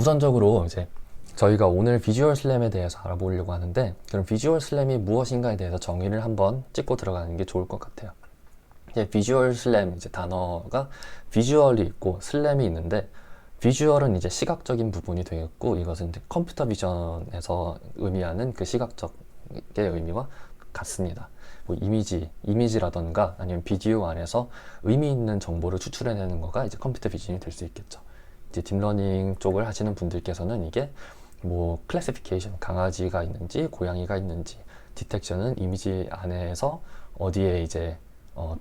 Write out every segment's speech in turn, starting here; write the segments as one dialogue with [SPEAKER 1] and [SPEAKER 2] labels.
[SPEAKER 1] 우선적으로 이제 저희가 오늘 비주얼 슬램에 대해서 알아보려고 하는데, 그럼 비주얼 슬램이 무엇인가에 대해서 정의를 한번 찍고 들어가는 게 좋을 것 같아요. 이제 비주얼 슬램 이제 단어가 비주얼이 있고 슬램이 있는데, 비주얼은 이제 시각적인 부분이 되겠고, 이것은 이제 컴퓨터 비전에서 의미하는 그 시각적의 의미와 같습니다. 뭐 이미지라던가 아니면 비디오 안에서 의미 있는 정보를 추출해내는 거가 이제 컴퓨터 비전이 될 수 있겠죠. 이제 딥러닝 쪽을 하시는 분들께서는 이게 뭐 클래시피케이션, 강아지가 있는지 고양이가 있는지, 디텍션은 이미지 안에서 어디에 이제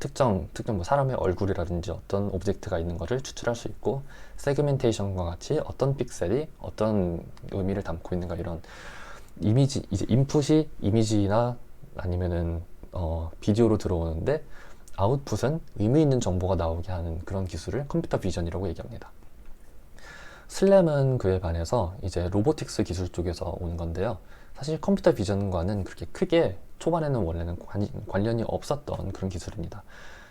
[SPEAKER 1] 특정 뭐 사람의 얼굴이라든지 어떤 오브젝트가 있는 것을 추출할 수 있고, 세그멘테이션과 같이 어떤 픽셀이 어떤 의미를 담고 있는가, 이런 이미지, 이제 인풋이 이미지나 아니면은 비디오로 들어오는데 아웃풋은 의미 있는 정보가 나오게 하는 그런 기술을 컴퓨터 비전이라고 얘기합니다. 슬램은 그에 반해서 이제 로보틱스 기술 쪽에서 온 건데요. 사실 컴퓨터 비전과는 그렇게 크게 초반에는 원래는 관련이 없었던 그런 기술입니다.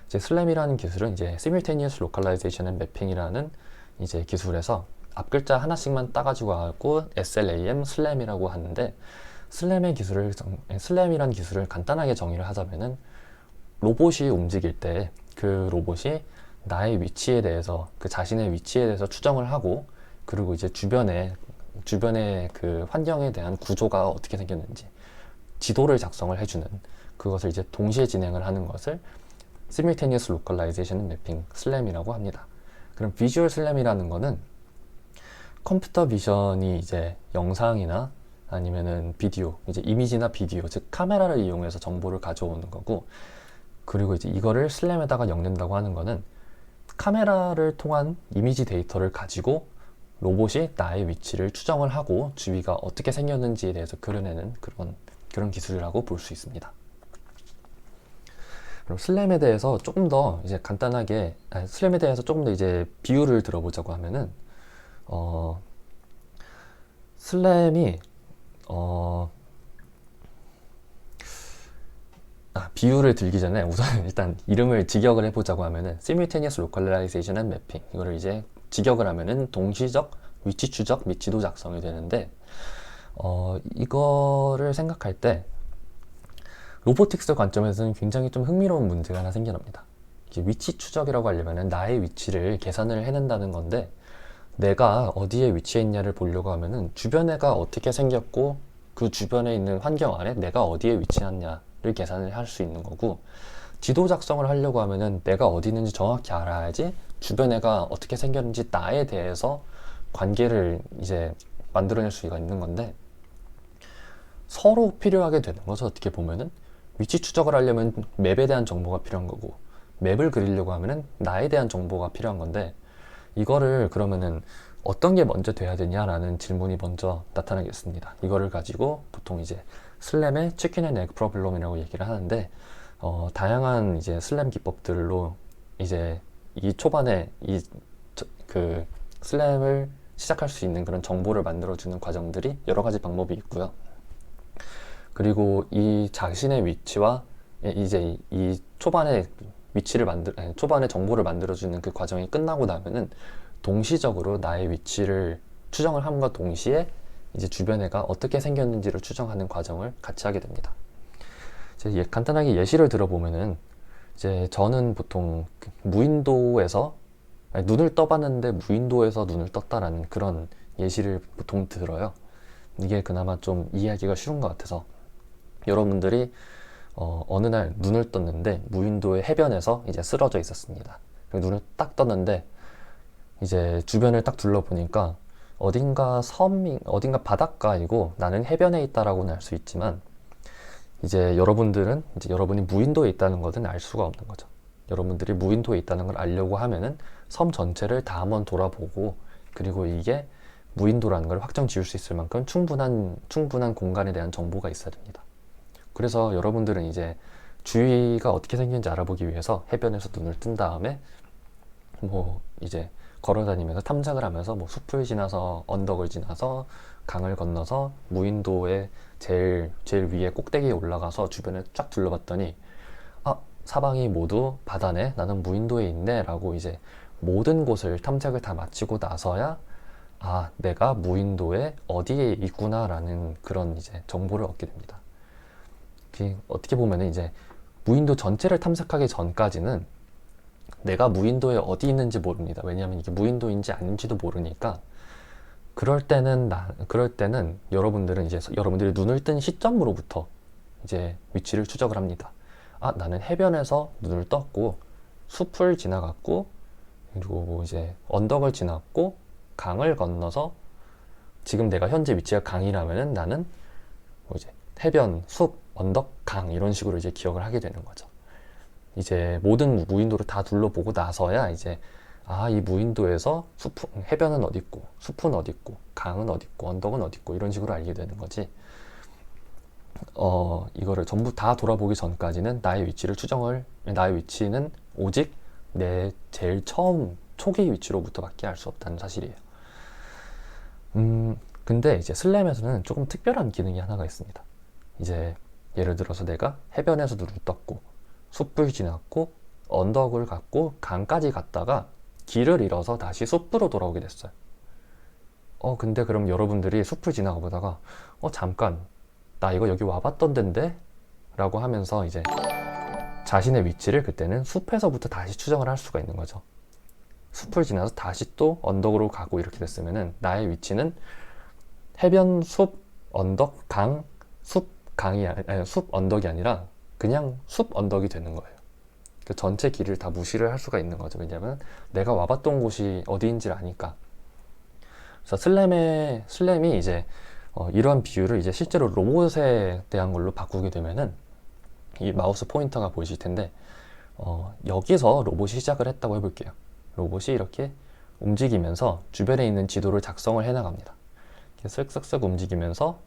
[SPEAKER 1] 이제 슬램이라는 기술은 이제 Simultaneous Localization and Mapping이라는 이제 기술에서 앞 글자 하나씩만 따가지고 하고 SLAM, 슬램이라고 하는데, 슬램이라는 기술을 간단하게 정의를 하자면은 로봇이 움직일 때 그 로봇이 나의 위치에 대해서, 그 자신의 위치에 대해서 추정을 하고, 그리고 이제 주변의 그 환경에 대한 구조가 어떻게 생겼는지 지도를 작성을 해주는, 그것을 이제 동시에 진행을 하는 것을 Simultaneous Localization and Mapping, 슬램이라고 합니다. 그럼 비주얼 슬램이라는 거는 컴퓨터 비전이 이제 영상이나 아니면은 비디오, 이제 이미지나 비디오, 즉 카메라를 이용해서 정보를 가져오는 거고, 그리고 이제 이거를 슬램에다가 엮는다고 하는 거는 카메라를 통한 이미지 데이터를 가지고 로봇이 나의 위치를 추정을 하고 주위가 어떻게 생겼는지에 대해서 그려내는 그런 기술이라고 볼 수 있습니다. 그럼 슬램에 대해서 조금 더 이제 간단하게, 슬램에 대해서 조금 더 이제 비유를 들어보자고 하면은, 슬램이 비유를 들기 전에 우선 일단 이름을 직역을 해보자고 하면은 Simultaneous Localization and Mapping, 이거를 이제 직역을 하면은 동시적 위치 추적 및 지도 작성이 되는데, 이거를 생각할 때 로보틱스 관점에서는 굉장히 좀 흥미로운 문제가 하나 생겨납니다. 위치 추적이라고 하려면은 나의 위치를 계산을 해낸다는 건데, 내가 어디에 위치해 있냐를 보려고 하면은 주변에가 어떻게 생겼고 그 주변에 있는 환경 안에 내가 어디에 위치했냐를 계산을 할 수 있는 거고, 지도 작성을 하려고 하면은 내가 어디 있는지 정확히 알아야지 주변에가 어떻게 생겼는지 나에 대해서 관계를 이제 만들어낼 수가 있는 건데, 서로 필요하게 되는 거죠. 어떻게 보면은 위치 추적을 하려면 맵에 대한 정보가 필요한 거고, 맵을 그리려고 하면은 나에 대한 정보가 필요한 건데, 이거를 그러면은 어떤 게 먼저 돼야 되냐라는 질문이 먼저 나타나겠습니다. 이거를 가지고 보통 이제 슬램의 치킨 앤 에그 프로블럼이라고 얘기를 하는데, 다양한 이제 슬램 기법들로 이제 이 초반에 그 슬램을 시작할 수 있는 그런 정보를 만들어주는 과정들이 여러 가지 방법이 있고요. 그리고 이 자신의 위치와 이제 이 초반에 초반에 정보를 만들어주는 그 과정이 끝나고 나면은 동시적으로 나의 위치를 추정을 함과 동시에 이제 주변에가 어떻게 생겼는지를 추정하는 과정을 같이 하게 됩니다. 이제 간단하게 예시를 들어보면은, 이제 저는 보통 무인도에서 눈을 떠봤는데 무인도에서 눈을 떴다라는 그런 예시를 보통 들어요. 이게 그나마 좀 이해하기가 쉬운 것 같아서, 여러분들이 어느 날 눈을 떴는데 무인도의 해변에서 이제 쓰러져 있었습니다. 눈을 딱 떴는데 이제 주변을 딱 둘러보니까 어딘가 어딘가 바닷가이고 나는 해변에 있다라고는 알 수 있지만, 이제 여러분들은 이제 여러분이 무인도에 있다는 것은 알 수가 없는 거죠. 여러분들이 무인도에 있다는 걸 알려고 하면은 섬 전체를 다 한번 돌아보고, 그리고 이게 무인도라는 걸 확정 지을 수 있을 만큼 충분한 공간에 대한 정보가 있어야 됩니다. 그래서 여러분들은 이제 주위가 어떻게 생겼는지 알아보기 위해서 해변에서 눈을 뜬 다음에 뭐 이제 걸어다니면서 탐색을 하면서 뭐 숲을 지나서 언덕을 지나서 강을 건너서 무인도의 제일 위에 꼭대기에 올라가서 주변을 쫙 둘러봤더니, 사방이 모두 바다네, 나는 무인도에 있네 라고 이제 모든 곳을 탐색을 다 마치고 나서야 아, 내가 무인도에 어디에 있구나라는 그런 이제 정보를 얻게 됩니다. 어떻게 보면은 이제 무인도 전체를 탐색하기 전까지는 내가 무인도에 어디 있는지 모릅니다. 왜냐하면 이게 무인도인지 아닌지도 모르니까. 그럴 때는 여러분들은 이제 여러분들이 눈을 뜬 시점으로부터 이제 위치를 추적을 합니다. 아, 나는 해변에서 눈을 떴고, 숲을 지나갔고, 그리고 뭐 이제 언덕을 지났고, 강을 건너서 지금 내가 현재 위치가 강이라면은 나는 뭐 이제 해변, 숲, 언덕, 강 이런 식으로 이제 기억을 하게 되는 거죠. 이제 모든 무인도를 다 둘러보고 나서야 이제 아, 이 무인도에서 해변은 어디 있고, 숲은 어디 있고, 강은 어디 있고, 언덕은 어디 있고 이런 식으로 알게 되는 거지. 이거를 전부 다 돌아보기 전까지는 나의 위치는 오직 내 제일 처음 초기 위치로부터밖에 알 수 없다는 사실이에요. 근데 이제 슬램에서는 조금 특별한 기능이 하나가 있습니다. 이제 예를 들어서 내가 해변에서 눈을 떴고, 숲을 지났고, 언덕을 갔고, 강까지 갔다가 길을 잃어서 다시 숲으로 돌아오게 됐어요. 근데 그럼 여러분들이 숲을 지나가 보다가, 잠깐, 나 이거 여기 와봤던 데인데? 라고 하면서 이제 자신의 위치를 그때는 숲에서부터 다시 추정을 할 수가 있는 거죠. 숲을 지나서 다시 또 언덕으로 가고 이렇게 됐으면은 나의 위치는 해변, 숲, 언덕, 강, 숲, 언덕이 아니라 그냥 숲, 언덕이 되는 거예요. 그 전체 길을 다 무시를 할 수가 있는 거죠. 왜냐면 내가 와봤던 곳이 어디인지를 아니까. 그래서 슬램이 이제 이러한 비율을 이제 실제로 로봇에 대한 걸로 바꾸게 되면은 이 마우스 포인터가 보이실 텐데 여기서 로봇이 시작을 했다고 해볼게요. 로봇이 이렇게 움직이면서 주변에 있는 지도를 작성을 해나갑니다. 이렇게 쓱쓱쓱 움직이면서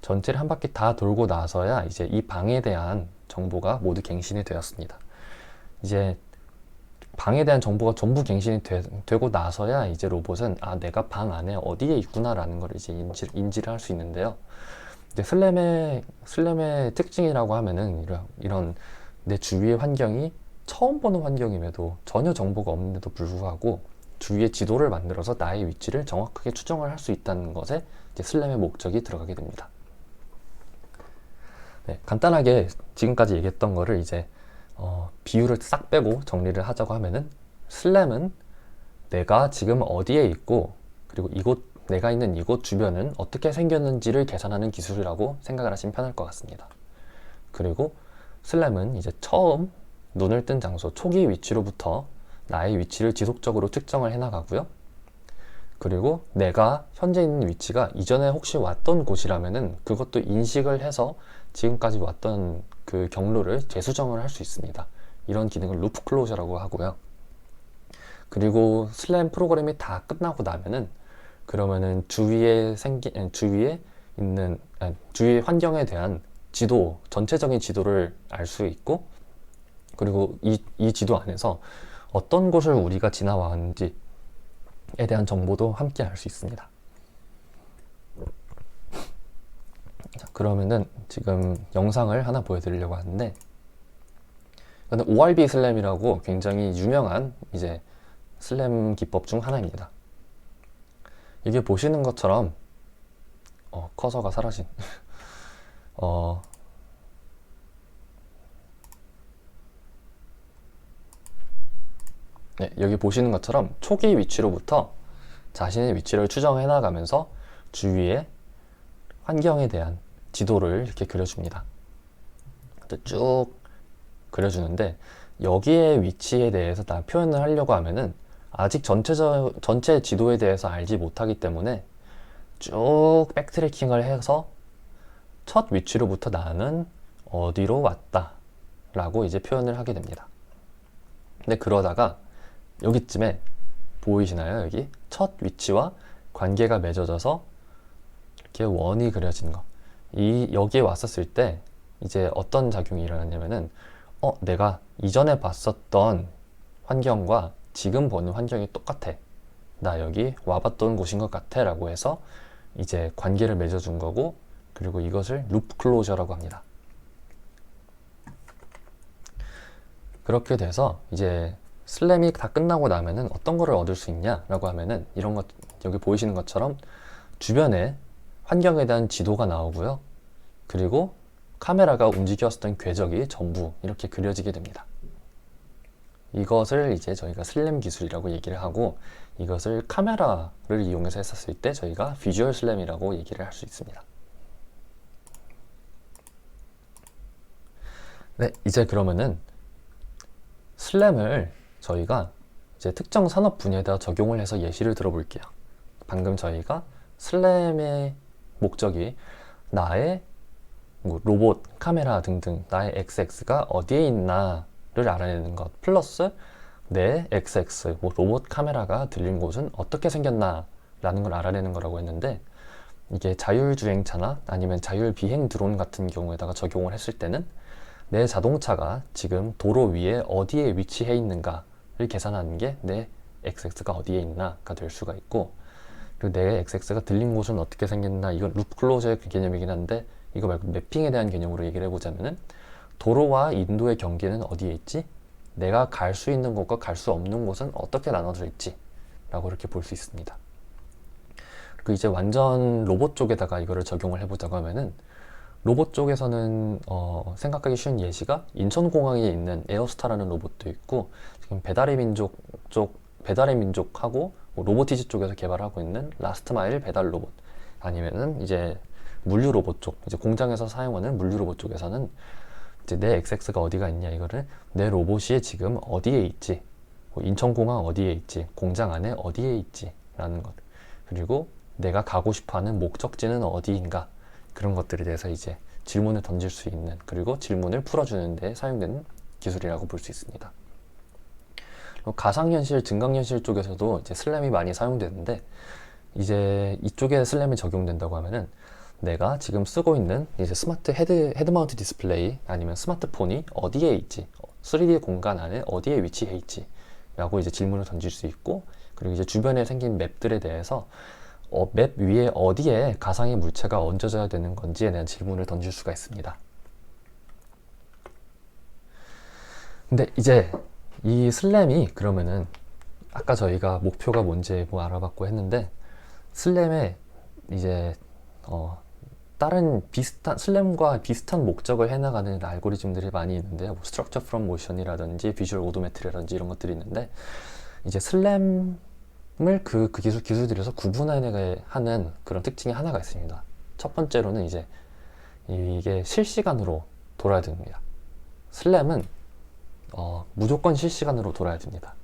[SPEAKER 1] 전체를 한 바퀴 다 돌고 나서야 이제 이 방에 대한 정보가 모두 갱신이 되었습니다. 이제 방에 대한 정보가 전부 갱신이 되고 나서야 이제 로봇은 아, 내가 방 안에 어디에 있구나라는 걸 이제 인지를 할 수 있는데요. 이제 슬램의 특징이라고 하면은 이런 내 주위의 환경이 처음 보는 환경임에도 전혀 정보가 없는데도 불구하고 주위의 지도를 만들어서 나의 위치를 정확하게 추정을 할 수 있다는 것에 이제 슬램의 목적이 들어가게 됩니다. 네, 간단하게 지금까지 얘기했던 거를 이제 비율을 싹 빼고 정리를 하자고 하면은 슬램은 내가 지금 어디에 있고 그리고 내가 있는 이곳 주변은 어떻게 생겼는지를 계산하는 기술이라고 생각을 하시면 편할 것 같습니다. 그리고 슬램은 이제 처음 눈을 뜬 장소 초기 위치로부터 나의 위치를 지속적으로 측정을 해나가고요. 그리고 내가 현재 있는 위치가 이전에 혹시 왔던 곳이라면은 그것도 인식을 해서 지금까지 왔던 그 경로를 재수정을 할 수 있습니다. 이런 기능을 루프 클로저라고 하고요. 그리고 슬램 프로그램이 다 끝나고 나면은 그러면은 주위에 있는 주위의 환경에 대한 전체적인 지도를 알 수 있고, 그리고 이 지도 안에서 어떤 곳을 우리가 지나왔는지에 대한 정보도 함께 알 수 있습니다. 자, 그러면은 지금 영상을 하나 보여드리려고 하는데, 이거는 ORB 슬램이라고 굉장히 유명한 이제 슬램 기법 중 하나입니다. 이게 보시는 것처럼 커서가 사라진 네, 여기 보시는 것처럼 초기 위치로부터 자신의 위치를 추정해 나가면서 주위의 환경에 대한 지도를 이렇게 그려줍니다. 쭉 그려주는데 여기에 위치에 대해서 다 표현을 하려고 하면은 아직 전체 지도에 대해서 알지 못하기 때문에 쭉 백트래킹을 해서 첫 위치로부터 나는 어디로 왔다 라고 이제 표현을 하게 됩니다. 근데 그러다가 여기쯤에 보이시나요? 여기 첫 위치와 관계가 맺어져서 이렇게 원이 그려진 거. 여기에 왔었을 때 이제 어떤 작용이 일어났냐면은 내가 이전에 봤었던 환경과 지금 보는 환경이 똑같아. 나 여기 와봤던 곳인 것 같아 라고 해서 이제 관계를 맺어준 거고, 그리고 이것을 루프 클로저라고 합니다. 그렇게 돼서 이제 슬램이 다 끝나고 나면은 어떤 거를 얻을 수 있냐라고 하면은 이런 것 여기 보이시는 것처럼 주변에 환경에 대한 지도가 나오고요. 그리고 카메라가 움직였었던 궤적이 전부 이렇게 그려지게 됩니다. 이것을 이제 저희가 슬램 기술이라고 얘기를 하고, 이것을 카메라를 이용해서 했었을 때 저희가 비주얼 슬램이라고 얘기를 할 수 있습니다. 네, 이제 그러면은 슬램을 저희가 이제 특정 산업 분야에다 적용을 해서 예시를 들어볼게요. 방금 저희가 슬램의 목적이 나의 뭐 로봇, 카메라 등등 나의 XX가 어디에 있나를 알아내는 것, 플러스 내 XX, 뭐 로봇 카메라가 들린 곳은 어떻게 생겼나 라는 걸 알아내는 거라고 했는데, 이게 자율주행차나 아니면 자율비행 드론 같은 경우에다가 적용을 했을 때는 내 자동차가 지금 도로 위에 어디에 위치해 있는가를 계산하는 게 내 XX가 어디에 있나가 될 수가 있고, 그리고 내 XX가 들린 곳은 어떻게 생겼나, 이건 루프 클로저의 개념이긴 한데 이거 말고 매핑에 대한 개념으로 얘기를 해보자면은 도로와 인도의 경계는 어디에 있지? 내가 갈 수 있는 곳과 갈 수 없는 곳은 어떻게 나눠져 있지? 라고 이렇게 볼 수 있습니다. 그리고 이제 완전 로봇 쪽에다가 이거를 적용을 해보자고 하면은, 로봇 쪽에서는 생각하기 쉬운 예시가 인천공항에 있는 에어스타라는 로봇도 있고, 지금 배달의 민족하고 뭐 로보티즈 쪽에서 개발하고 있는 라스트 마일 배달 로봇, 아니면은 이제 물류 로봇 쪽, 이제 공장에서 사용하는 물류 로봇 쪽에서는 이제 내 XX가 어디가 있냐, 이거를 내 로봇이 지금 어디에 있지, 뭐 인천공항 어디에 있지, 공장 안에 어디에 있지 라는 것, 그리고 내가 가고 싶어하는 목적지는 어디인가, 그런 것들에 대해서 이제 질문을 던질 수 있는, 그리고 질문을 풀어주는 데 사용되는 기술이라고 볼 수 있습니다. 가상현실, 증강현실 쪽에서도 이제 슬램이 많이 사용되는데, 이제 이쪽에 슬램이 적용된다고 하면은 내가 지금 쓰고 있는 이제 스마트 헤드 마운트 디스플레이 아니면 스마트폰이 어디에 있지, 3D 공간 안에 어디에 위치해 있지 라고 이제 질문을 던질 수 있고, 그리고 이제 주변에 생긴 맵들에 대해서 맵 위에 어디에 가상의 물체가 얹어져야 되는 건지에 대한 질문을 던질 수가 있습니다. 근데 이제 이 슬램이 그러면은 아까 저희가 목표가 뭔지 뭐 알아봤고 했는데, 슬램에 이제 다른 비슷한 슬램과 비슷한 목적을 해나가는 알고리즘들이 많이 있는데요. 뭐 스트럭처 프롬 모션이라든지 비주얼 오도메트리라든지 이런 것들이 있는데, 이제 슬램을 그 기술들에서 구분하는 그런 특징이 하나가 있습니다. 첫 번째로는 이제 이게 실시간으로 돌아야 됩니다. 슬램은 무조건 실시간으로 돌아야 됩니다.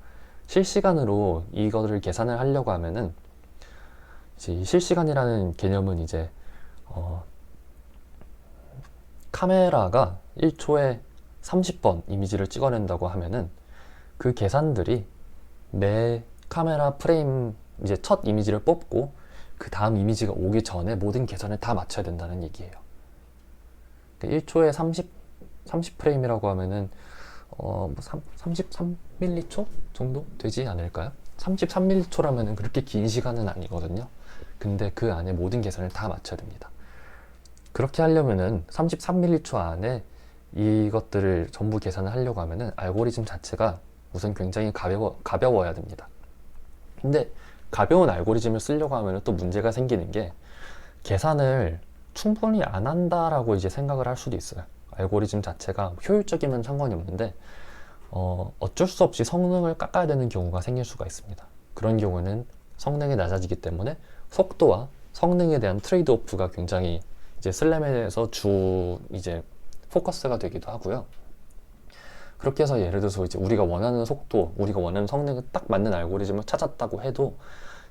[SPEAKER 1] 실시간으로 이거를 계산을 하려고 하면은 이제 이 실시간이라는 개념은 이제 카메라가 1초에 30번 이미지를 찍어낸다고 하면은 그 계산들이 매 카메라 프레임 이제 첫 이미지를 뽑고 그 다음 이미지가 오기 전에 모든 계산을 다 맞춰야 된다는 얘기예요. 그러니까 1초에 30 프레임이라고 하면은 뭐 33m초 정도 되지 않을까요? 33m초라면은 그렇게 긴 시간은 아니거든요. 근데 그 안에 모든 계산을 다 맞춰야 됩니다. 그렇게 하려면은 33m초 안에 이것들을 전부 계산을 하려고 하면은 알고리즘 자체가 우선 굉장히 가벼워야 됩니다. 근데 가벼운 알고리즘을 쓰려고 하면 또 문제가 생기는 게, 계산을 충분히 안 한다라고 이제 생각을 할 수도 있어요. 알고리즘 자체가 효율적이면 상관이 없는데 어쩔 수 없이 성능을 깎아야 되는 경우가 생길 수가 있습니다. 그런 경우는 성능이 낮아지기 때문에 속도와 성능에 대한 트레이드 오프가 굉장히 이제 슬램에서 이제 포커스가 되기도 하고요. 그렇게 해서 예를 들어서 이제 우리가 원하는 속도, 우리가 원하는 성능에 딱 맞는 알고리즘을 찾았다고 해도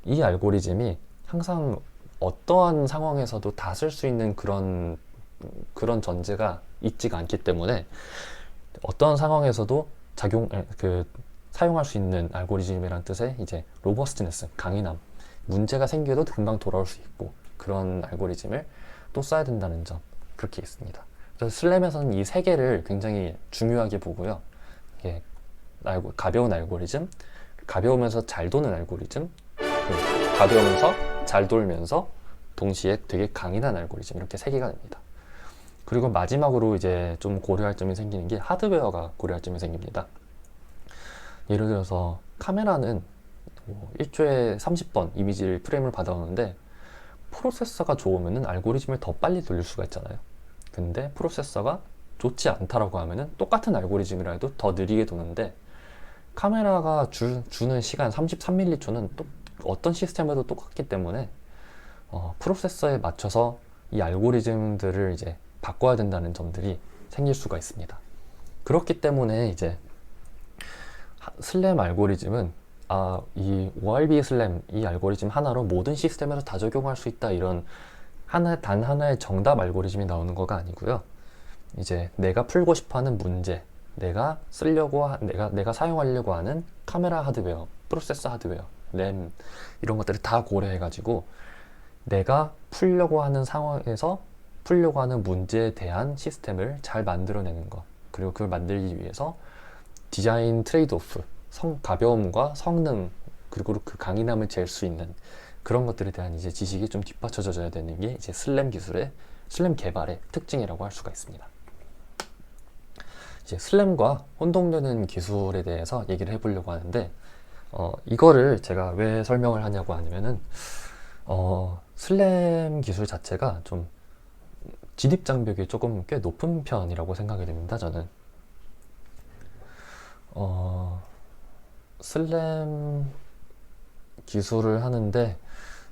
[SPEAKER 1] 이 알고리즘이 항상 어떠한 상황에서도 다 쓸 수 있는 그런 전제가 있지가 않기 때문에 어떠한 상황에서도 사용할 수 있는 알고리즘이란 뜻의 이제 로버스트네스, 강인함, 문제가 생겨도 금방 돌아올 수 있고, 그런 알고리즘을 또 써야 된다는 점, 그렇게 있습니다. 그래서 슬램에서는 이 세 개를 굉장히 중요하게 보고요. 이게 가벼운 알고리즘, 가벼우면서 잘 도는 알고리즘, 가벼우면서 잘 돌면서 동시에 되게 강인한 알고리즘, 이렇게 세 개가 됩니다. 그리고 마지막으로 이제 좀 고려할 점이 생기는 게 하드웨어가 고려할 점이 생깁니다. 예를 들어서 카메라는 뭐 1초에 30번 이미지를 프레임을 받아오는데 프로세서가 좋으면은 알고리즘을 더 빨리 돌릴 수가 있잖아요. 근데 프로세서가 좋지 않다라고 하면은 똑같은 알고리즘이라 해도 더 느리게 도는데 카메라가 주는 시간 33m초는 또 어떤 시스템에도 똑같기 때문에 프로세서에 맞춰서 이 알고리즘들을 이제 바꿔야 된다는 점들이 생길 수가 있습니다. 그렇기 때문에 이제 슬램 알고리즘은 이 ORB 슬램 이 알고리즘 하나로 모든 시스템에서 다 적용할 수 있다 이런 단 하나의 정답 알고리즘이 나오는 거가 아니고요. 이제 내가 풀고 싶어하는 문제, 내가 사용하려고 하는 카메라 하드웨어, 프로세서 하드웨어, 램 이런 것들을 다 고려해가지고 내가 풀려고 하는 상황에서 풀려고 하는 문제에 대한 시스템을 잘 만들어내는 것, 그리고 그걸 만들기 위해서 디자인 트레이드오프, 가벼움과 성능, 그리고 그 강인함을 잴 수 있는 그런 것들에 대한 이제 지식이 좀 뒷받쳐져야 되는 게 이제 슬램 개발의 특징이라고 할 수가 있습니다. 이제 슬램과 혼동되는 기술에 대해서 얘기를 해보려고 하는데, 이거를 제가 왜 설명을 하냐고 하면은, 슬램 기술 자체가 좀 진입장벽이 조금 꽤 높은 편이라고 생각이 됩니다, 저는. 슬램 기술을 하는데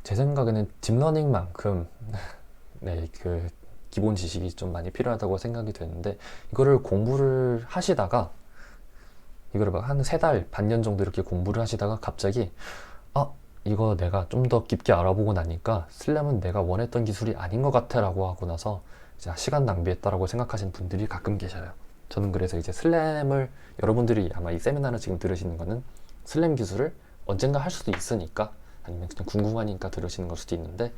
[SPEAKER 1] 제 생각에는 딥러닝만큼 네, 그 기본 지식이 좀 많이 필요하다고 생각이 되는데 이거를 공부를 하시다가 이거를 막 한 3달, 반년 정도 이렇게 공부를 하시다가 갑자기 이거 내가 좀 더 깊게 알아보고 나니까 슬램은 내가 원했던 기술이 아닌 것 같아 라고 하고 나서 이제 시간 낭비했다라고 생각하시는 분들이 가끔 계셔요. 저는 그래서 이제 슬램을 여러분들이 아마 이 세미나를 지금 들으시는 거는 슬램 기술을 언젠가 할 수도 있으니까 아니면 그냥 궁금하니까 들으시는 걸 수도 있는데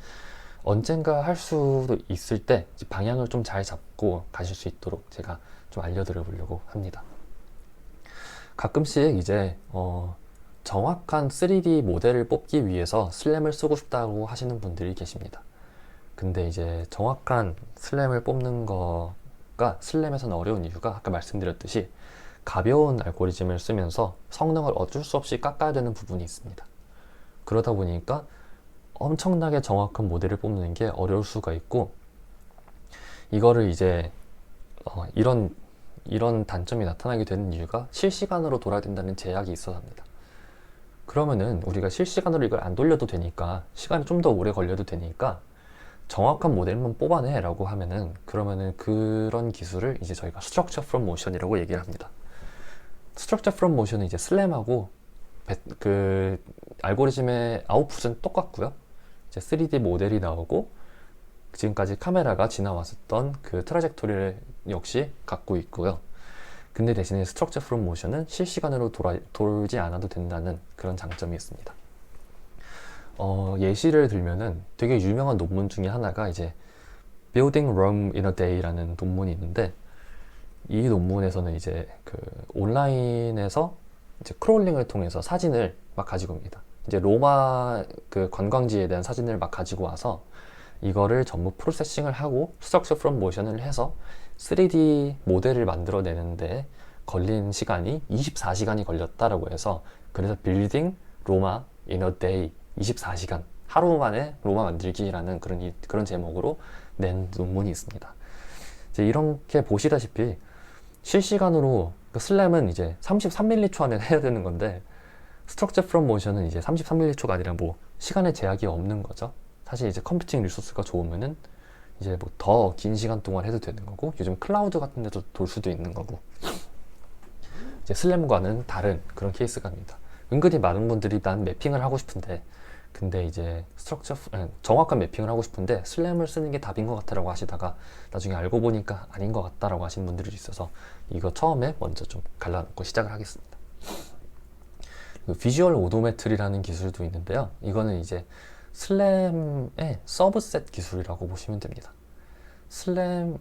[SPEAKER 1] 언젠가 할 수도 있을 때 방향을 좀 잘 잡고 가실 수 있도록 제가 좀 알려드려 보려고 합니다. 가끔씩 이제 정확한 3D 모델을 뽑기 위해서 슬램을 쓰고 싶다고 하시는 분들이 계십니다. 근데 이제 정확한 슬램을 뽑는 거가 슬램에서는 어려운 이유가 아까 말씀드렸듯이 가벼운 알고리즘을 쓰면서 성능을 어쩔 수 없이 깎아야 되는 부분이 있습니다. 그러다 보니까 엄청나게 정확한 모델을 뽑는 게 어려울 수가 있고 이거를 이제 이런 단점이 나타나게 되는 이유가 실시간으로 돌아야 된다는 제약이 있어서 합니다. 그러면은 우리가 실시간으로 이걸 안 돌려도 되니까 시간이 좀 더 오래 걸려도 되니까 정확한 모델만 뽑아내 라고 하면은 그러면은 그런 기술을 이제 저희가 스트럭처 프롬 모션이라고 얘기를 합니다. 스트럭처 프롬 모션은 이제 슬램하고 그 알고리즘의 아웃풋은 똑같고요. 이제 3D 모델이 나오고 지금까지 카메라가 지나왔었던 그 트라젝토리를 역시 갖고 있고요. 근데 대신에 스트럭처 프롬 모션은 실시간으로 돌지 않아도 된다는 그런 장점이 있습니다. 예시를 들면은 되게 유명한 논문 중에 하나가 이제 Building Rome in a Day라는 논문이 있는데 이 논문에서는 이제 그 온라인에서 이제 크롤링을 통해서 사진을 막 가지고 옵니다. 이제 로마 그 관광지에 대한 사진을 막 가지고 와서 이거를 전부 프로세싱을 하고 스트럭처 프롬 모션을 해서 3D 모델을 만들어내는데 걸린 시간이 24시간이 걸렸다라고 해서 그래서 빌딩 로마 in a day 24시간 하루 만에 로마 만들기라는 그런 제목으로 낸 논문이 있습니다. 이제 이렇게 보시다시피 실시간으로 슬램은 이제 33m초 안에 해야 되는 건데 스트럭처 프롬 모션은 이제 33m초가 아니라 뭐 시간의 제약이 없는 거죠. 사실 이제 컴퓨팅 리소스가 좋으면은 이제 뭐 더 긴 시간 동안 해도 되는 거고 요즘 클라우드 같은 데도 돌 수도 있는 거고 이제 슬램과는 다른 그런 케이스가 입니다. 은근히 많은 분들이 난 매핑을 하고 싶은데 근데 이제 정확한 매핑을 하고 싶은데 슬램을 쓰는 게 답인 것 같다라고 하시다가 나중에 알고 보니까 아닌 것 같다라고 하시는 분들이 있어서 이거 처음에 먼저 좀 갈라놓고 시작을 하겠습니다. 비주얼 오도메트리라는 기술도 있는데요. 이거는 이제 슬램의 서브셋 기술이라고 보시면 됩니다. 슬램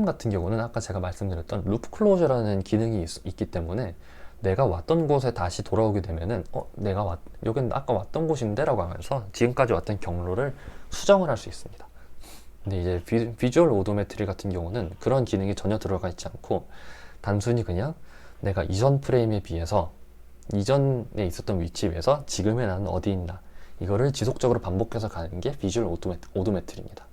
[SPEAKER 1] 같은 경우는 아까 제가 말씀드렸던 루프 클로저라는 기능이 있기 때문에 내가 왔던 곳에 다시 돌아오게 되면은 여긴 아까 왔던 곳인데 라고 하면서 지금까지 왔던 경로를 수정을 할 수 있습니다. 근데 이제 비주얼 오도메트리 같은 경우는 그런 기능이 전혀 들어가 있지 않고 단순히 그냥 내가 이전 프레임에 비해서 이전에 있었던 위치에서 지금의 나는 어디 있나, 이거를 지속적으로 반복해서 가는 게 비주얼 오도메트리입니다.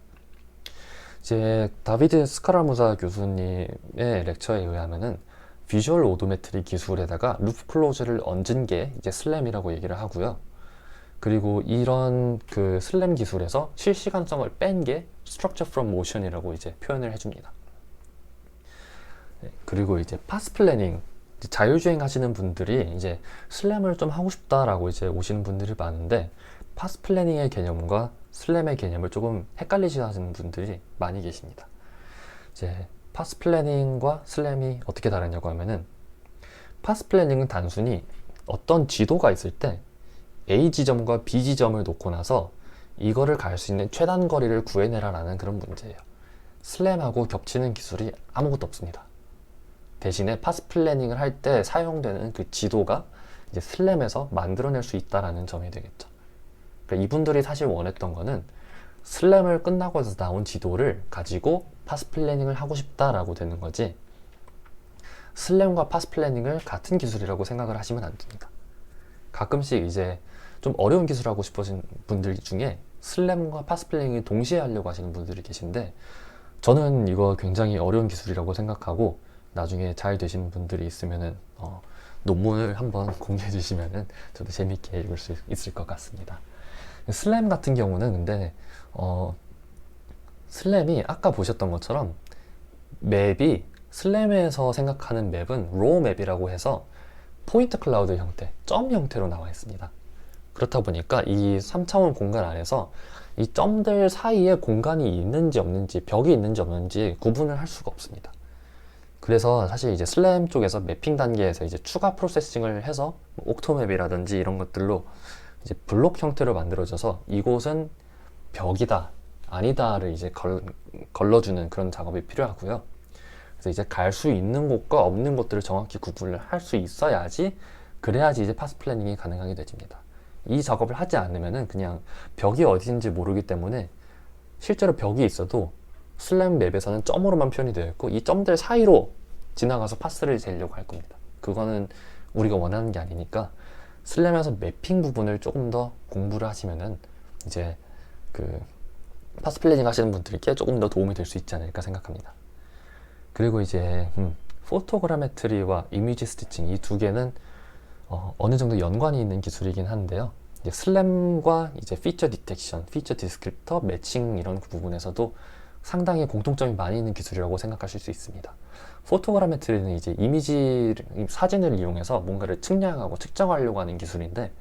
[SPEAKER 1] 이제 다비드 스카라무사 교수님의 렉처에 의하면은 비주얼 오도메트리 기술에다가 루프 클로즈를 얹은 게 이제 슬램이라고 얘기를 하고요. 그리고 이런 그 슬램 기술에서 실시간성을 뺀 게 Structure from Motion이라고 이제 표현을 해줍니다. 그리고 이제 파스 플래닝, 자율주행 하시는 분들이 이제 슬램을 좀 하고 싶다라고 이제 오시는 분들이 많은데, 파스 플래닝의 개념과 슬램의 개념을 조금 헷갈리시는 분들이 많이 계십니다. 이제 파스 플래닝과 슬램이 어떻게 다르냐고 하면은, 파스 플래닝은 단순히 어떤 지도가 있을 때 A 지점과 B 지점을 놓고 나서 이거를 갈 수 있는 최단 거리를 구해내라라는 그런 문제예요. 슬램하고 겹치는 기술이 아무것도 없습니다. 대신에 파스 플래닝을 할 때 사용되는 그 지도가 이제 슬램에서 만들어낼 수 있다라는 점이 되겠죠. 그러니까 이분들이 사실 원했던 거는 슬램을 끝나고 나서 나온 지도를 가지고 파스 플래닝을 하고 싶다라고 되는 거지, 슬램과 파스 플래닝을 같은 기술이라고 생각을 하시면 안 됩니다. 가끔씩 이제 좀 어려운 기술 하고 싶으신 분들 중에 슬램과 파스 플래닝을 동시에 하려고 하시는 분들이 계신데, 저는 이거 굉장히 어려운 기술이라고 생각하고, 나중에 잘 되시는 분들이 있으면은 논문을 한번 공개해 주시면은 저도 재밌게 읽을 수 있을 것 같습니다. 슬램 같은 경우는 근데 슬램이 아까 보셨던 것처럼 맵이, 슬램에서 생각하는 맵은 로우 맵이라고 해서 포인트 클라우드 형태, 점 형태로 나와 있습니다. 그렇다 보니까 이 3차원 공간 안에서 이 점들 사이에 공간이 있는지 없는지, 벽이 있는지 없는지 구분을 할 수가 없습니다. 그래서 사실 이제 슬램 쪽에서 매핑 단계에서 이제 추가 프로세싱을 해서 옥토맵이라든지 이런 것들로 이제 블록 형태로 만들어져서 이곳은 벽이다, 아니다를 이제 걸러주는 그런 작업이 필요하고요. 그래서 이제 갈 수 있는 곳과 없는 곳들을 정확히 구분을 할 수 있어야지, 그래야지 이제 파스 플래닝이 가능하게 되집니다. 이 작업을 하지 않으면은 그냥 벽이 어디인지 모르기 때문에 실제로 벽이 있어도 슬램 맵에서는 점으로만 표현이 되어 있고, 이 점들 사이로 지나가서 파스를 재려고 할 겁니다. 그거는 우리가 원하는 게 아니니까 슬램에서 매핑 부분을 조금 더 공부를 하시면은 이제 그 파스 플래닝 하시는 분들께 조금 더 도움이 될 수 있지 않을까 생각합니다. 그리고 이제 포토그라메트리와 이미지 스티칭, 이 두 개는 어느 정도 연관이 있는 기술이긴 한데요. 이제 슬램과 이제 피처 디텍션, 피처 디스크립터, 매칭 이런 부분에서도 상당히 공통점이 많이 있는 기술이라고 생각하실 수 있습니다. 포토그라메트리는 이제 이미지, 사진을 이용해서 뭔가를 측량하고 측정하려고 하는 기술인데,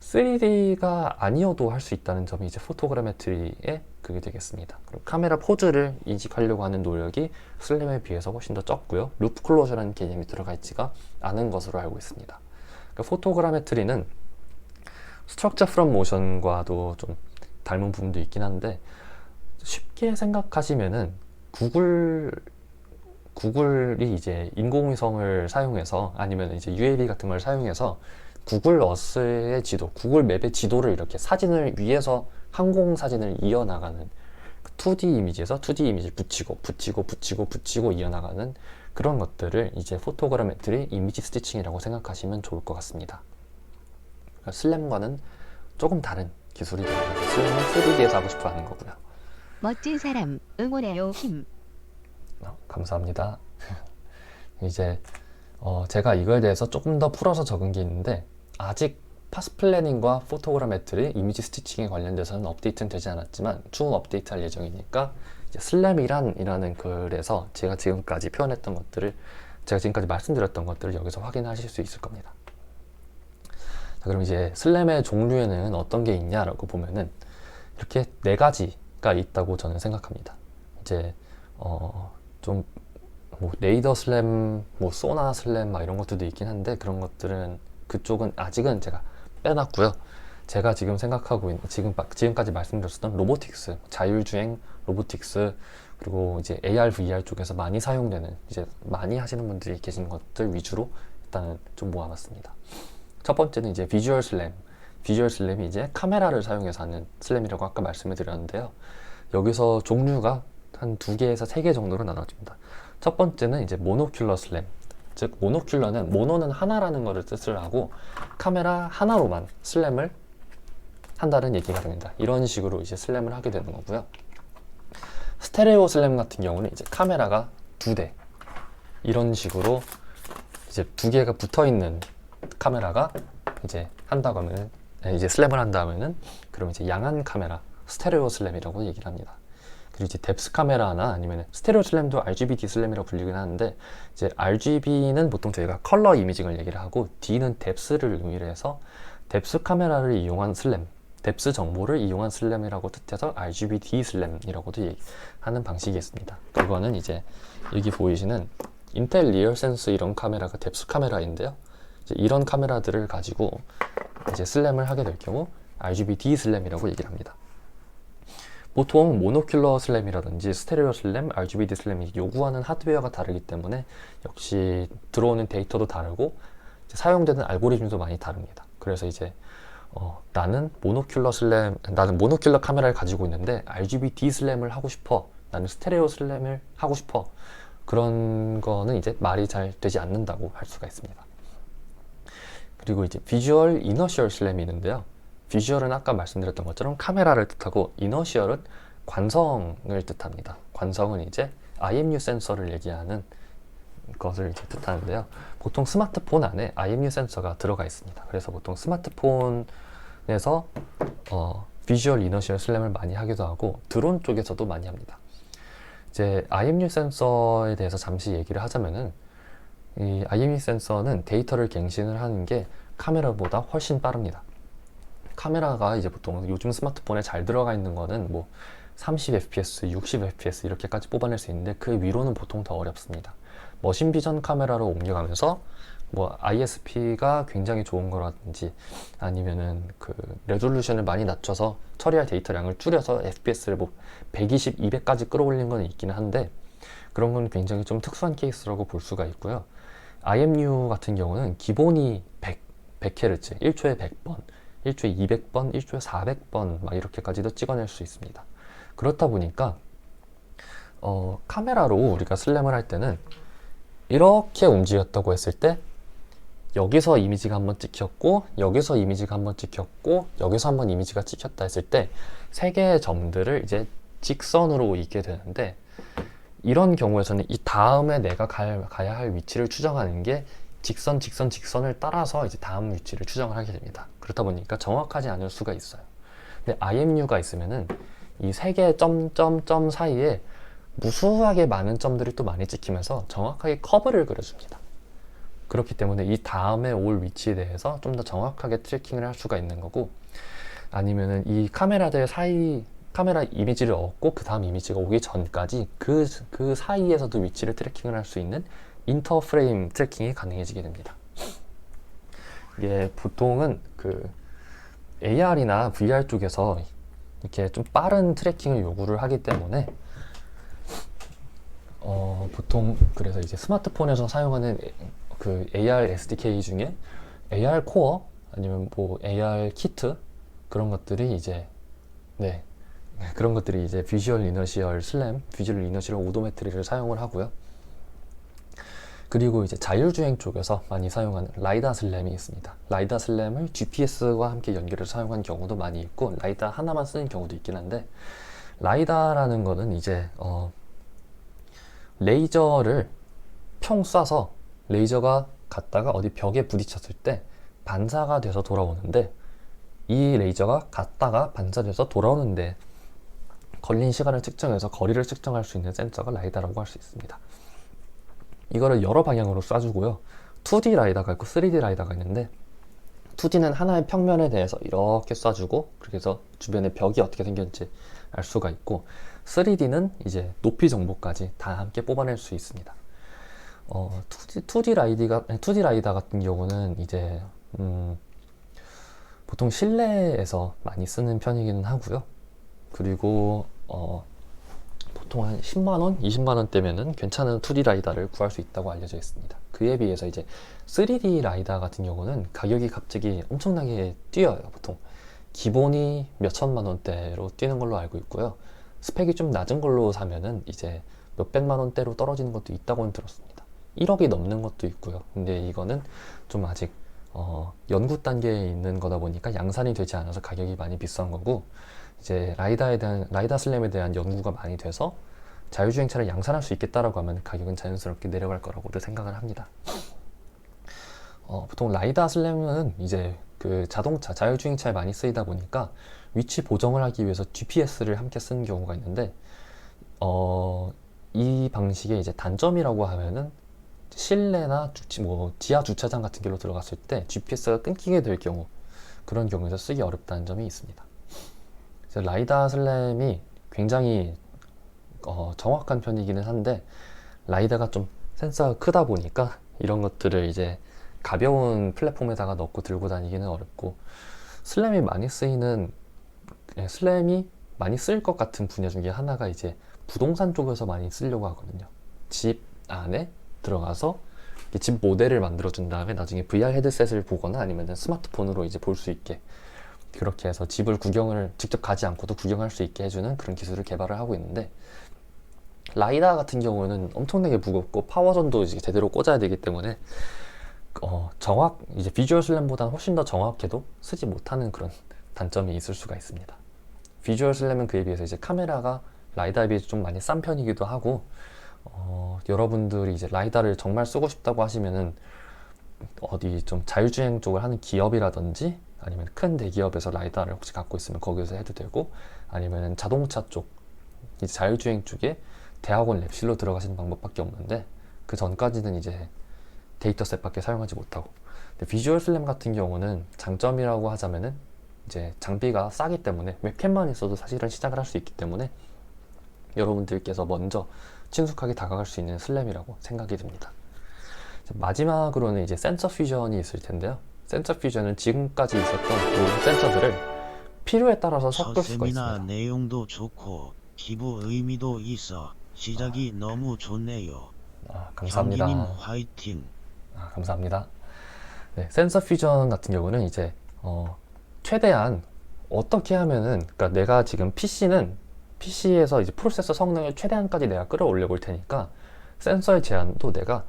[SPEAKER 1] 3D가 아니어도 할 수 있다는 점이 이제 포토그라메트리의 그게 되겠습니다. 그리고 카메라 포즈를 인식하려고 하는 노력이 슬램에 비해서 훨씬 더 적고요. 루프 클로저라는 개념이 들어가 있지가 않은 것으로 알고 있습니다. 그러니까 포토그라메트리는 스트럭처 프롬 모션과도 좀 닮은 부분도 있긴 한데, 쉽게 생각하시면은 구글이 이제 인공위성을 사용해서, 아니면 이제 UAV 같은 걸 사용해서 구글 어스의 지도, 구글 맵의 지도를 이렇게 사진을 위에서 항공 사진을 이어나가는 2D 이미지에서 2D 이미지를 붙이고 이어나가는 그런 것들을 이제 포토그라메트리, 이미지 스티칭이라고 생각하시면 좋을 것 같습니다. 그러니까 슬램과는 조금 다른 기술이 됩니다. 슬램은 3D에서 하고 싶어 하는 거고요.
[SPEAKER 2] 멋진 사람 응원해요 힘.
[SPEAKER 1] 감사합니다. 이제 제가 이거에 대해서 조금 더 풀어서 적은 게 있는데, 아직 파스 플래닝과 포토그라메트리, 이미지 스티칭에 관련돼서는 업데이트는 되지 않았지만 추후 업데이트 할 예정이니까, 이제 슬램이란이라는 글에서 제가 지금까지 표현했던 것들을, 제가 지금까지 말씀드렸던 것들을 여기서 확인하실 수 있을 겁니다. 자, 그럼 이제 슬램의 종류에는 어떤 게 있냐라고 보면은 이렇게 4가지가 있다고 저는 생각합니다. 이제 좀 뭐 레이더 슬램, 뭐 소나 슬램 막 이런 것들도 있긴 한데, 그런 것들은 그쪽은 아직은 제가 빼놨고요. 제가 지금 생각하고 있는, 지금까지 말씀드렸었던 로보틱스, 자율주행 로보틱스, 그리고 이제 AR, VR 쪽에서 많이 사용되는, 이제 많이 하시는 분들이 계신 것들 위주로 일단은 좀 모아봤습니다. 첫 번째는 이제 비주얼 슬램. 비주얼 슬램이 이제 카메라를 사용해서 하는 슬램이라고 아까 말씀을 드렸는데요. 여기서 종류가 한 2개에서 3개 정도로 나눠집니다. 첫 번째는 이제 모노큘러 슬램. 즉 모노큘러는 모노는 하나라는 것을 뜻을 하고 카메라 하나로만 슬램을 한다는 얘기가 됩니다. 이런 식으로 이제 슬램을 하게 되는 거고요. 스테레오 슬램 같은 경우는 이제 카메라가 2대 이런 식으로 이제 2개가 붙어 있는 카메라가 이제 한다고 하면은 이제 슬램을 한다면은 그럼 이제 양한 카메라 스테레오 슬램이라고 얘기를 합니다. 그리고 이제 뎁스 카메라나 아니면 스테레오 슬램도 RGB 슬램이라고 불리긴 하는데 이제 RGB는 보통 저희가 컬러 이미징을 얘기를 하고 D는 뎁스를 의미를 해서 뎁스 카메라를 이용한 슬램, 뎁스 정보를 이용한 슬램이라고 뜻해서 RGB 슬램이라고도 하는 방식이 있습니다. 그거는 이제 여기 보이시는 인텔 리얼 센스 이런 카메라가 뎁스 카메라인데요. 이제 이런 카메라들을 가지고 이제 슬램을 하게 될 경우 RGB 슬램이라고 얘기를 합니다. 보통 모노큘러 슬램이라든지 스테레오 슬램, RGB 슬램이 요구하는 하드웨어가 다르기 때문에 역시 들어오는 데이터도 다르고 이제 사용되는 알고리즘도 많이 다릅니다. 그래서 이제 나는 모노큘러 카메라를 가지고 있는데 RGB 슬램을 하고 싶어. 나는 스테레오 슬램을 하고 싶어. 그런 거는 이제 말이 잘 되지 않는다고 할 수가 있습니다. 그리고 이제 비주얼 이너셜 슬램이 있는데요. 비주얼은 아까 말씀드렸던 것처럼 카메라를 뜻하고 이너셜은 관성을 뜻합니다. 관성은 이제 IMU 센서를 얘기하는 것을 이제 뜻하는데요. 보통 스마트폰 안에 IMU 센서가 들어가 있습니다. 그래서 보통 스마트폰에서 비주얼 이너셜 슬램을 많이 하기도 하고 드론 쪽에서도 많이 합니다. 이제 IMU 센서에 대해서 잠시 얘기를 하자면은 이 IMU 센서는 데이터를 갱신을 하는 게 카메라보다 훨씬 빠릅니다. 카메라가 이제 보통 요즘 스마트폰에 잘 들어가 있는 거는 뭐 30fps, 60fps 이렇게까지 뽑아낼 수 있는데 그 위로는 보통 더 어렵습니다. 머신 비전 카메라로 옮겨가면서 뭐 ISP가 굉장히 좋은 거라든지 아니면은 그 레졸루션을 많이 낮춰서 처리할 데이터량을 줄여서 FPS를 뭐 120, 200까지 끌어올린 건 있기는 한데 그런 건 굉장히 좀 특수한 케이스라고 볼 수가 있고요. IMU 같은 경우는 기본이 100Hz, 1초에 100번, 1초에 200번, 1초에 400번 막 이렇게까지도 찍어낼 수 있습니다. 그렇다 보니까 카메라로 우리가 슬램을 할 때는 이렇게 움직였다고 했을 때 여기서 이미지가 한번 찍혔고 여기서 이미지가 한번 찍혔고 여기서 한번 이미지가 찍혔다 했을 때 세 개의 점들을 이제 직선으로 있게 되는데 이런 경우에서는 이 다음에 내가 가야 할 위치를 추정하는 게 직선을 따라서 이제 다음 위치를 추정을 하게 됩니다. 그렇다 보니까 정확하지 않을 수가 있어요. 근데 IMU가 있으면은 이 세 개의 점 사이에 무수하게 많은 점들이 또 많이 찍히면서 정확하게 커브를 그려줍니다. 그렇기 때문에 이 다음에 올 위치에 대해서 좀 더 정확하게 트래킹을 할 수가 있는 거고 아니면은 이 카메라들 사이 카메라 이미지를 얻고 그 다음 이미지가 오기 전까지 그 사이에서도 위치를 트래킹을 할 수 있는 인터프레임 트래킹이 가능해지게 됩니다. 이게 보통은 그 AR이나 VR 쪽에서 이렇게 좀 빠른 트래킹을 요구를 하기 때문에 보통 그래서 이제 스마트폰에서 사용하는 그 AR SDK 중에 AR 코어 아니면 뭐 AR 키트 그런 것들이 이제 그런 것들이 이제 비주얼 이너셜 슬램, 비주얼 이너셜 오도메트리를 사용을 하고요. 그리고 이제 자율주행 쪽에서 많이 사용하는 라이다 슬램이 있습니다. 라이다 슬램을 GPS와 함께 연결해서 사용한 경우도 많이 있고 라이다 하나만 쓰는 경우도 있긴 한데 라이다라는 거는 이제 레이저를 평 쏴서 레이저가 갔다가 어디 벽에 부딪혔을 때 반사가 돼서 돌아오는데 이 레이저가 갔다가 반사돼서 돌아오는데 걸린 시간을 측정해서 거리를 측정할 수 있는 센서가 라이다라고 할 수 있습니다. 이거를 여러 방향으로 쏴주고요. 2D 라이다가 있고 3D 라이다가 있는데 2D는 하나의 평면에 대해서 이렇게 쏴주고 그렇게 해서 주변의 벽이 어떻게 생겼는지 알 수가 있고 3D는 이제 높이 정보까지 다 함께 뽑아낼 수 있습니다. 2D 라이다 같은 경우는 이제 보통 실내에서 많이 쓰는 편이기는 하고요. 그리고 보통 한 10만원, 20만원대면은 괜찮은 2D 라이다를 구할 수 있다고 알려져 있습니다. 그에 비해서 이제 3D 라이다 같은 경우는 가격이 갑자기 엄청나게 뛰어요. 보통 기본이 몇천만원대로 뛰는 걸로 알고 있고요. 스펙이 좀 낮은 걸로 사면은 이제 몇백만원대로 떨어지는 것도 있다고는 들었습니다. 1억이 넘는 것도 있고요. 근데 이거는 좀 아직 연구 단계에 있는 거다 보니까 양산이 되지 않아서 가격이 많이 비싼 거고, 이제 라이다 슬램에 대한 연구가 많이 돼서 자율주행차를 양산할 수 있겠다라고 하면 가격은 자연스럽게 내려갈 거라고도 생각을 합니다. 보통 라이다 슬램은 이제 그 자동차, 자율주행차에 많이 쓰이다 보니까 위치 보정을 하기 위해서 GPS를 함께 쓰는 경우가 있는데, 이 방식의 이제 단점이라고 하면은 실내나 지하 주차장 같은 길로 들어갔을 때 GPS가 끊기게 될 경우, 그런 경우에서 쓰기 어렵다는 점이 있습니다. 그래서 라이다 슬램이 굉장히 정확한 편이기는 한데, 라이다가 좀 센서가 크다 보니까 이런 것들을 이제 가벼운 플랫폼에다가 넣고 들고 다니기는 어렵고, 슬램이 많이 쓸 것 같은 분야 중에 하나가 이제 부동산 쪽에서 많이 쓰려고 하거든요. 집 안에 들어가서 집 모델을 만들어 준 다음에 나중에 VR 헤드셋을 보거나 아니면 스마트폰으로 이제 볼 수 있게, 그렇게 해서 집을 직접 가지 않고도 구경할 수 있게 해주는 그런 기술을 개발을 하고 있는데, 라이다 같은 경우는 엄청나게 무겁고 파워전도 이제 제대로 꽂아야 되기 때문에 이제 비주얼 슬램보다는 훨씬 더 정확해도 쓰지 못하는 그런 단점이 있을 수가 있습니다. 비주얼 슬램은 그에 비해서 이제 카메라가 라이다에 비해서 좀 많이 싼 편이기도 하고, 여러분들이 이제 라이다를 정말 쓰고 싶다고 하시면은 어디 좀 자율주행 쪽을 하는 기업이라든지 아니면 큰 대기업에서 라이다를 혹시 갖고 있으면 거기서 해도 되고, 아니면 자동차 쪽, 이제 자율주행 쪽에 대학원 랩실로 들어가시는 방법밖에 없는데, 그 전까지는 이제 데이터셋밖에 사용하지 못하고. 근데 비주얼 슬램 같은 경우는 장점이라고 하자면은 이제 장비가 싸기 때문에 웹캠만 있어도 사실은 시작을 할 수 있기 때문에 여러분들께서 먼저 친숙하게 다가갈 수 있는 슬램이라고 생각이 듭니다. 마지막으로는 이제 센서 퓨전이 있을 텐데요. 센서 퓨전은 지금까지 있었던 모든 센서들을 필요에 따라서 섞을 수가
[SPEAKER 3] 서세미나
[SPEAKER 1] 있습니다.
[SPEAKER 3] 내용도 좋고 기부 의미도 있어 시작이 너무 좋네요.
[SPEAKER 1] 감사합니다.
[SPEAKER 3] 경기님 화이팅.
[SPEAKER 1] 감사합니다. 네, 센서 퓨전 같은 경우는 이제 최대한 어떻게 하면은, 그러니까 내가 지금 PC에서 이제 프로세서 성능을 최대한까지 내가 끌어올려 볼 테니까 센서의 제한도 내가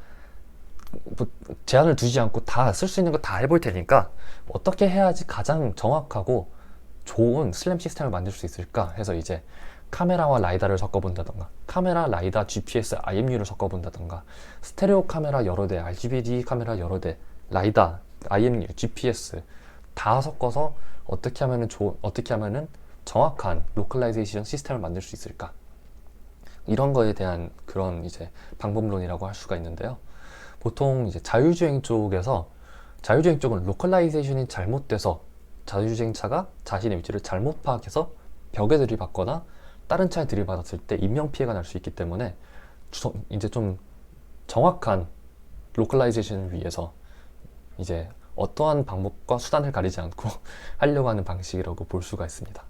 [SPEAKER 1] 제한을 두지 않고 다 쓸 수 있는 거 다 해볼 테니까 어떻게 해야지 가장 정확하고 좋은 슬램 시스템을 만들 수 있을까 해서 이제 카메라와 라이다를 섞어본다던가, 카메라, 라이다, GPS, IMU를 섞어본다던가, 스테레오 카메라 여러 대, RGBD 카메라 여러 대, 라이다, IMU, GPS 다 섞어서 어떻게 하면은 정확한 로컬라이제이션 시스템을 만들 수 있을까, 이런 거에 대한 그런 이제 방법론이라고 할 수가 있는데요. 보통 이제 자율주행 쪽은 로컬라이제이션이 잘못돼서 자율주행차가 자신의 위치를 잘못 파악해서 벽에 들이받거나 다른 차에 들이받았을 때 인명피해가 날 수 있기 때문에 이제 좀 정확한 로컬라이제이션을 위해서 이제 어떠한 방법과 수단을 가리지 않고 하려고 하는 방식이라고 볼 수가 있습니다.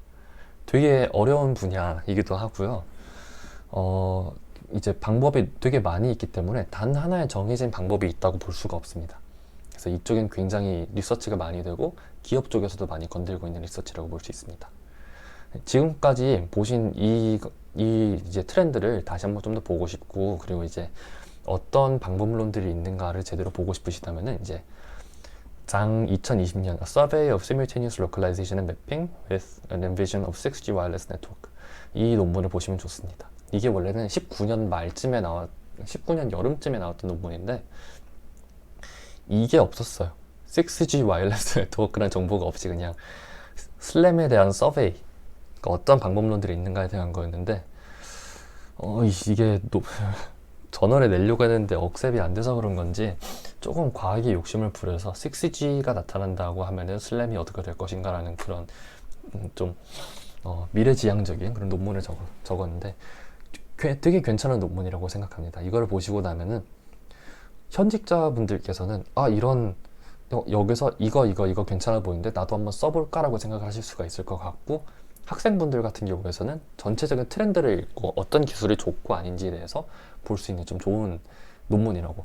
[SPEAKER 1] 되게 어려운 분야이기도 하고요. 이제 방법이 되게 많이 있기 때문에 단 하나의 정해진 방법이 있다고 볼 수가 없습니다. 그래서 이쪽엔 굉장히 리서치가 많이 되고 기업 쪽에서도 많이 건들고 있는 리서치라고 볼 수 있습니다. 지금까지 보신 이 이제 트렌드를 다시 한번 좀 더 보고 싶고, 그리고 이제 어떤 방법론들이 있는가를 제대로 보고 싶으시다면은 이제 장 2020년 A Survey of Simultaneous Localization and Mapping with an Envision of 6G Wireless Network, 이 논문을 보시면 좋습니다. 이게 원래는 19년 여름쯤에 나왔던 논문인데 이게 없었어요. 6G 와이어리스 네트워크라는 정보가 없이 그냥 슬램에 대한 서베이, 그러니까 어떤 방법론들이 있는가에 대한 거였는데 이게 저널에 내려고 했는데 억셉이 안 돼서 그런 건지 조금 과하게 욕심을 부려서 6G가 나타난다고 하면은 슬램이 어떻게 될 것인가라는 그런 좀 미래지향적인 그런 논문을 적었는데 되게 괜찮은 논문이라고 생각합니다. 이걸 보시고 나면은 현직자분들께서는 여기서 이거 괜찮아 보이는데 나도 한번 써볼까라고 생각을 하실 수가 있을 것 같고, 학생분들 같은 경우에서는 전체적인 트렌드를 읽고 어떤 기술이 좋고 아닌지에 대해서 볼 수 있는 좀 좋은 논문이라고